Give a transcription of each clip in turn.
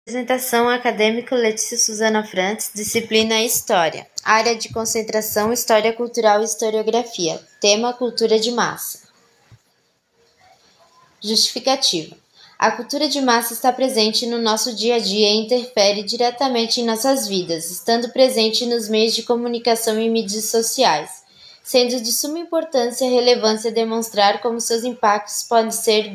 Apresentação acadêmica Letícia Suzana Frantz, disciplina História. Área de concentração História Cultural e Historiografia. Tema Cultura de Massa. Justificativa. A cultura de massa está presente no nosso dia a dia e interfere diretamente em nossas vidas, estando presente nos meios de comunicação e mídias sociais, sendo de suma importância e relevância demonstrar como seus impactos podem ser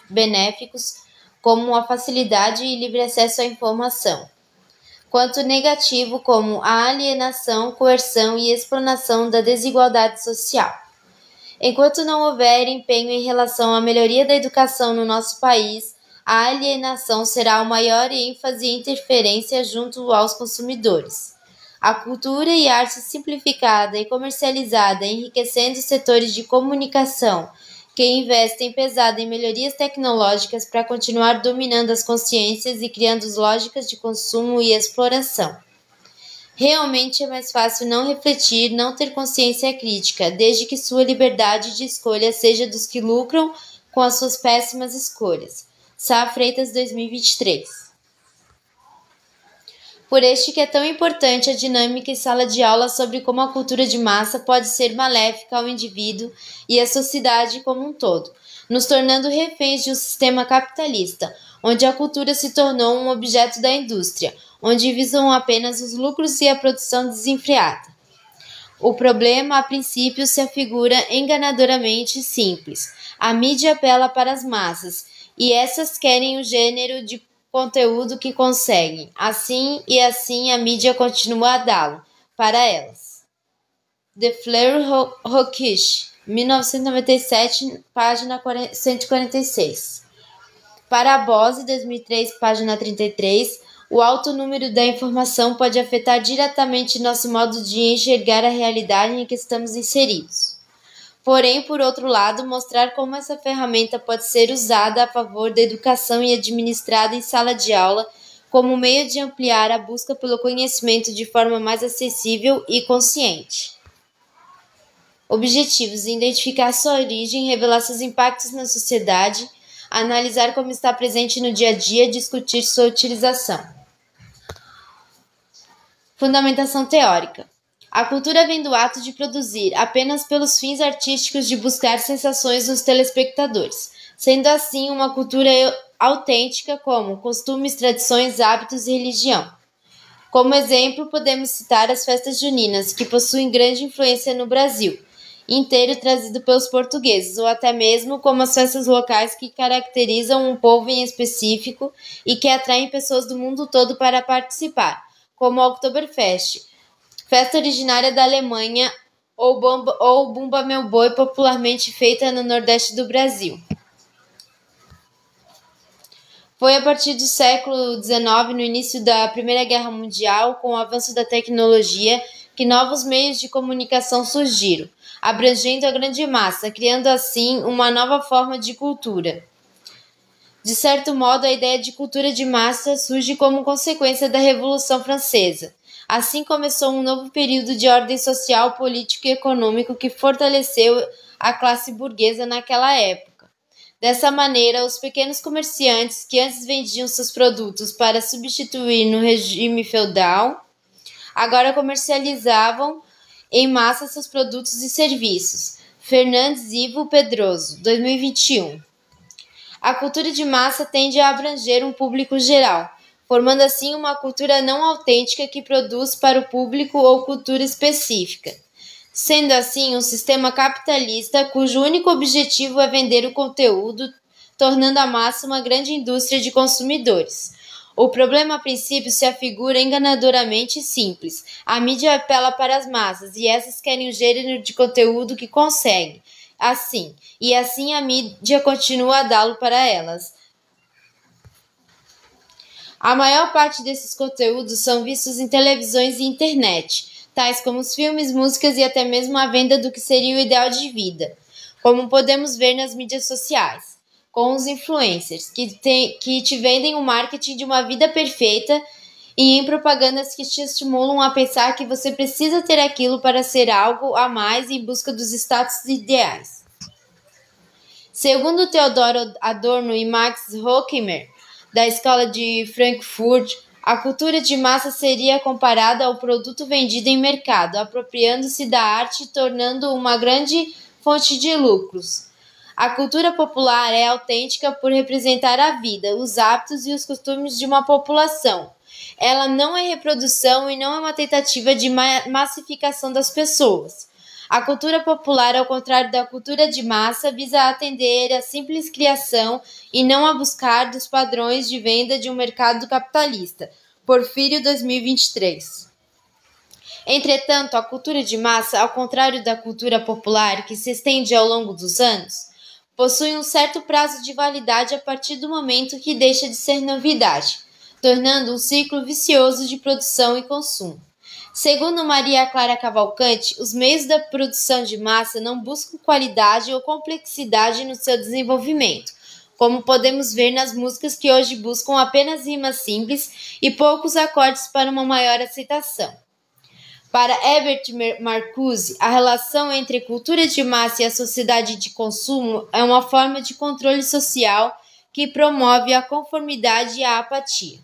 benéficos, como a facilidade e livre acesso à informação, quanto negativo, como a alienação, coerção e explanação da desigualdade social. Enquanto não houver empenho em relação à melhoria da educação no nosso país, a alienação será o maior ênfase e interferência junto aos consumidores. A cultura e arte simplificada e comercializada, enriquecendo os setores de comunicação, que investem pesado em melhorias tecnológicas para continuar dominando as consciências e criando lógicas de consumo e exploração. Realmente é mais fácil não refletir, não ter consciência crítica, desde que sua liberdade de escolha seja dos que lucram com as suas péssimas escolhas. Sá Freitas, 2023. Por este que é tão importante a dinâmica em sala de aula sobre como a cultura de massa pode ser maléfica ao indivíduo e à sociedade como um todo, nos tornando reféns de um sistema capitalista, onde a cultura se tornou um objeto da indústria, onde visam apenas os lucros e a produção desenfreada. O problema, a princípio, se afigura enganadoramente simples. A mídia apela para as massas, e essas querem o gênero de conteúdo que conseguem. Assim a mídia continua a dá-lo para elas. De Fleur Roquiche, 1997, página 146. Para a Bose, 2003, página 33, o alto número da informação pode afetar diretamente nosso modo de enxergar a realidade em que estamos inseridos. Porém, por outro lado, mostrar como essa ferramenta pode ser usada a favor da educação e administrada em sala de aula como meio de ampliar a busca pelo conhecimento de forma mais acessível e consciente. Objetivos: identificar sua origem, revelar seus impactos na sociedade, analisar como está presente no dia a dia, discutir sua utilização. Fundamentação teórica. A cultura vem do ato de produzir, apenas pelos fins artísticos de buscar sensações dos telespectadores, sendo assim uma cultura autêntica como costumes, tradições, hábitos e religião. Como exemplo, podemos citar as festas juninas, que possuem grande influência no Brasil inteiro trazido pelos portugueses, ou até mesmo como as festas locais que caracterizam um povo em específico e que atraem pessoas do mundo todo para participar, como o Oktoberfest, festa originária da Alemanha, ou Bumba Meu Boi, popularmente feita no Nordeste do Brasil. Foi a partir do século XIX, no início da Primeira Guerra Mundial, com o avanço da tecnologia, que novos meios de comunicação surgiram, abrangendo a grande massa, criando assim uma nova forma de cultura. De certo modo, a ideia de cultura de massa surge como consequência da Revolução Francesa. Assim começou um novo período de ordem social, político e econômico que fortaleceu a classe burguesa naquela época. Dessa maneira, os pequenos comerciantes que antes vendiam seus produtos para substituir no regime feudal, agora comercializavam em massa seus produtos e serviços. Fernandes Ivo Pedroso, 2021. A cultura de massa tende a abranger um público geral, formando assim uma cultura não autêntica que produz para o público ou cultura específica, sendo assim um sistema capitalista cujo único objetivo é vender o conteúdo, tornando a massa uma grande indústria de consumidores. O problema a princípio se afigura enganadoramente simples. A mídia apela para as massas e essas querem o gênero de conteúdo que conseguem. Assim a mídia continua a dá-lo para elas. A maior parte desses conteúdos são vistos em televisões e internet, tais como os filmes, músicas e até mesmo a venda do que seria o ideal de vida, como podemos ver nas mídias sociais, com os influencers, que te vendem o marketing de uma vida perfeita e em propagandas que te estimulam a pensar que você precisa ter aquilo para ser algo a mais em busca dos status ideais. Segundo Theodor Adorno e Max Horkheimer, da Escola de Frankfurt, a cultura de massa seria comparada ao produto vendido em mercado, apropriando-se da arte e tornando uma grande fonte de lucros. A cultura popular é autêntica por representar a vida, os hábitos e os costumes de uma população. Ela não é reprodução e não é uma tentativa de massificação das pessoas. A cultura popular, ao contrário da cultura de massa, visa atender à simples criação e não a buscar dos padrões de venda de um mercado capitalista. Porfírio 2023. Entretanto, a cultura de massa, ao contrário da cultura popular, que se estende ao longo dos anos, possui um certo prazo de validade a partir do momento que deixa de ser novidade, tornando um ciclo vicioso de produção e consumo. Segundo Maria Clara Cavalcante, os meios da produção de massa não buscam qualidade ou complexidade no seu desenvolvimento, como podemos ver nas músicas que hoje buscam apenas rimas simples e poucos acordes para uma maior aceitação. Para Herbert Marcuse, a relação entre cultura de massa e a sociedade de consumo é uma forma de controle social que promove a conformidade e a apatia.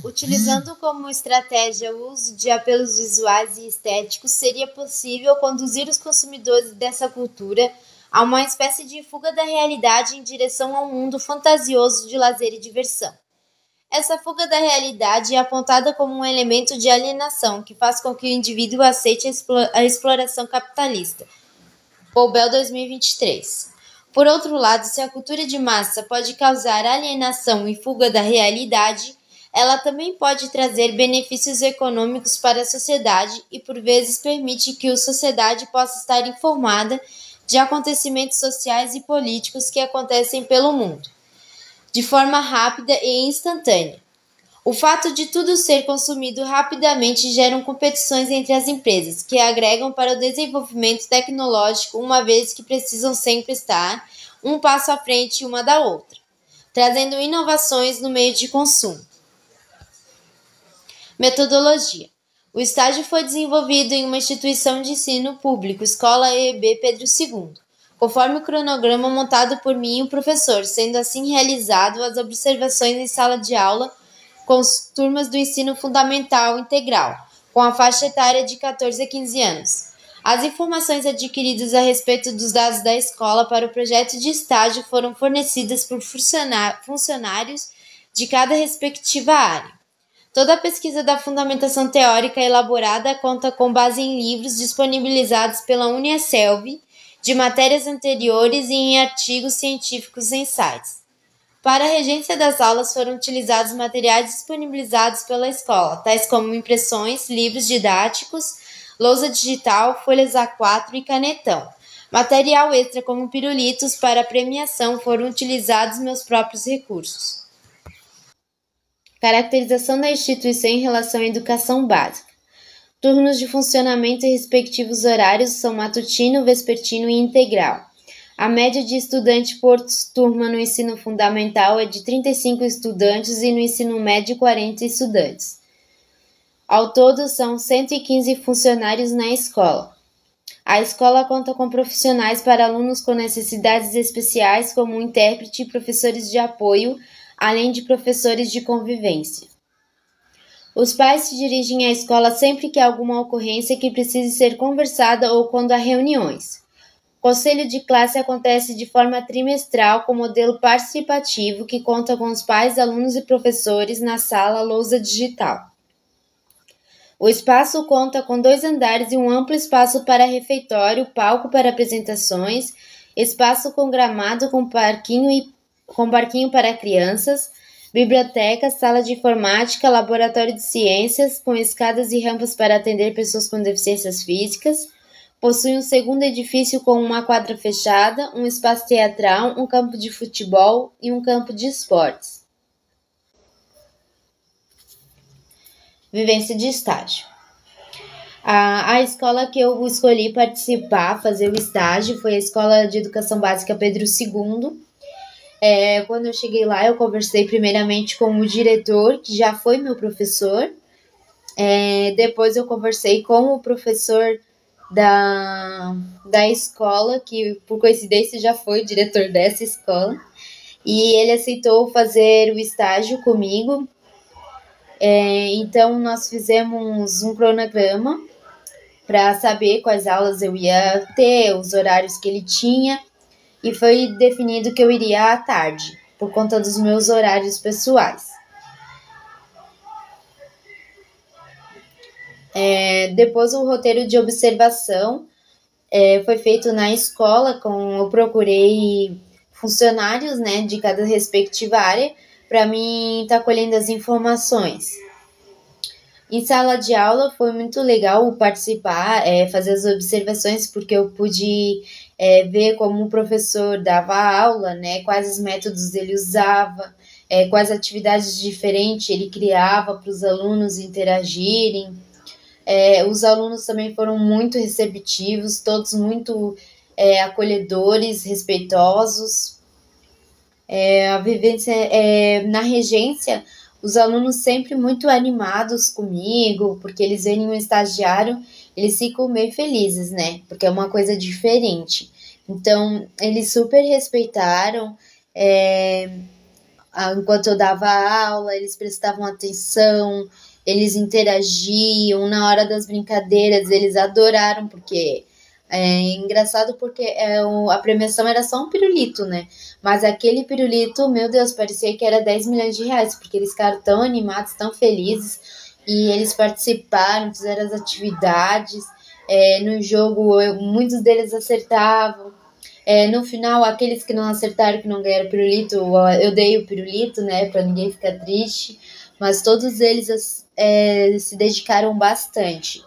Utilizando como estratégia o uso de apelos visuais e estéticos, seria possível conduzir os consumidores dessa cultura a uma espécie de fuga da realidade em direção a um mundo fantasioso de lazer e diversão. Essa fuga da realidade é apontada como um elemento de alienação que faz com que o indivíduo aceite a exploração capitalista. Poubel 2023. Por outro lado, se a cultura de massa pode causar alienação e fuga da realidade, ela também pode trazer benefícios econômicos para a sociedade e, por vezes, permite que a sociedade possa estar informada de acontecimentos sociais e políticos que acontecem pelo mundo, de forma rápida e instantânea. O fato de tudo ser consumido rapidamente gera competições entre as empresas, que agregam para o desenvolvimento tecnológico, uma vez que precisam sempre estar um passo à frente uma da outra, trazendo inovações no meio de consumo. Metodologia. O estágio foi desenvolvido em uma instituição de ensino público, Escola EB Pedro II, conforme o cronograma montado por mim e o professor, sendo assim realizado as observações em sala de aula com as turmas do ensino fundamental integral, com a faixa etária de 14 a 15 anos. As informações adquiridas a respeito dos dados da escola para o projeto de estágio foram fornecidas por funcionários de cada respectiva área. Toda a pesquisa da fundamentação teórica elaborada conta com base em livros disponibilizados pela Uniaselv, de matérias anteriores e em artigos científicos em sites. Para a regência das aulas foram utilizados materiais disponibilizados pela escola, tais como impressões, livros didáticos, lousa digital, folhas A4 e canetão. Material extra como pirulitos para premiação foram utilizados meus próprios recursos. Caracterização da instituição em relação à educação básica. Turnos de funcionamento e respectivos horários são matutino, vespertino e integral. A média de estudante por turma no ensino fundamental é de 35 estudantes e no ensino médio 40 estudantes. Ao todo, são 115 funcionários na escola. A escola conta com profissionais para alunos com necessidades especiais, como um intérprete e professores de apoio, além de professores de convivência. Os pais se dirigem à escola sempre que há alguma ocorrência que precise ser conversada ou quando há reuniões. O conselho de classe acontece de forma trimestral com modelo participativo que conta com os pais, alunos e professores na sala lousa digital. O espaço conta com 2 andares e um amplo espaço para refeitório, palco para apresentações, espaço com gramado com barquinho para crianças, biblioteca, sala de informática, laboratório de ciências, com escadas e rampas para atender pessoas com deficiências físicas. Possui um segundo edifício com uma quadra fechada, um espaço teatral, um campo de futebol e um campo de esportes. Vivência de estágio. A escola que eu escolhi participar, fazer o estágio, foi a Escola de Educação Básica Pedro II. Quando eu cheguei lá, eu conversei primeiramente com o diretor, que já foi meu professor. Depois eu conversei com o professor da escola, que por coincidência já foi diretor dessa escola. e ele aceitou fazer o estágio comigo. Então, nós fizemos um cronograma para saber quais aulas eu ia ter, os horários que ele tinha, e foi definido que eu iria à tarde, por conta dos meus horários pessoais. Depois, o roteiro de observação foi feito na escola, eu procurei funcionários, né, de cada respectiva área para mim estar colhendo as informações. Em sala de aula foi muito legal participar, fazer as observações, porque eu pude ver como o professor dava aula, né, quais os métodos ele usava, quais atividades diferentes ele criava para os alunos interagirem. Os alunos também foram muito receptivos, todos muito acolhedores, respeitosos. A vivência na regência, os alunos sempre muito animados comigo, porque eles veem um estagiário, eles ficam meio felizes, né? Porque é uma coisa diferente. Então, eles super respeitaram. Enquanto eu dava aula, eles prestavam atenção, eles interagiam, na hora das brincadeiras, eles adoraram, porque engraçado porque a premiação era só um pirulito, né? Mas aquele pirulito, meu Deus, parecia que era 10 milhões de reais, porque eles ficaram tão animados, tão felizes, e eles participaram, fizeram as atividades. No jogo, muitos deles acertavam. No final, aqueles que não acertaram, que não ganharam pirulito, eu dei o pirulito, né, pra ninguém ficar triste, mas todos eles se dedicaram bastante.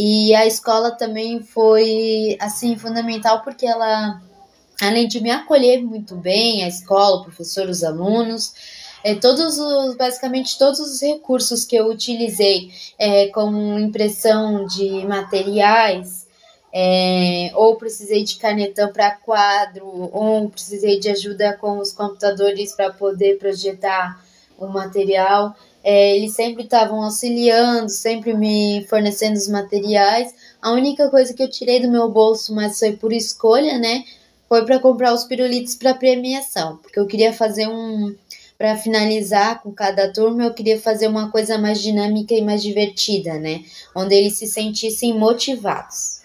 E a escola também foi, assim, fundamental, porque ela, além de me acolher muito bem, a escola, o professor, os alunos, basicamente todos os recursos que eu utilizei, como impressão de materiais, ou precisei de canetão para quadro, ou precisei de ajuda com os computadores para poder projetar o material. Eles sempre estavam auxiliando, sempre me fornecendo os materiais. A única coisa que eu tirei do meu bolso, mas foi por escolha, né, foi para comprar os pirulitos para premiação, porque eu queria fazer para finalizar com cada turma, eu queria fazer uma coisa mais dinâmica e mais divertida, né, onde eles se sentissem motivados.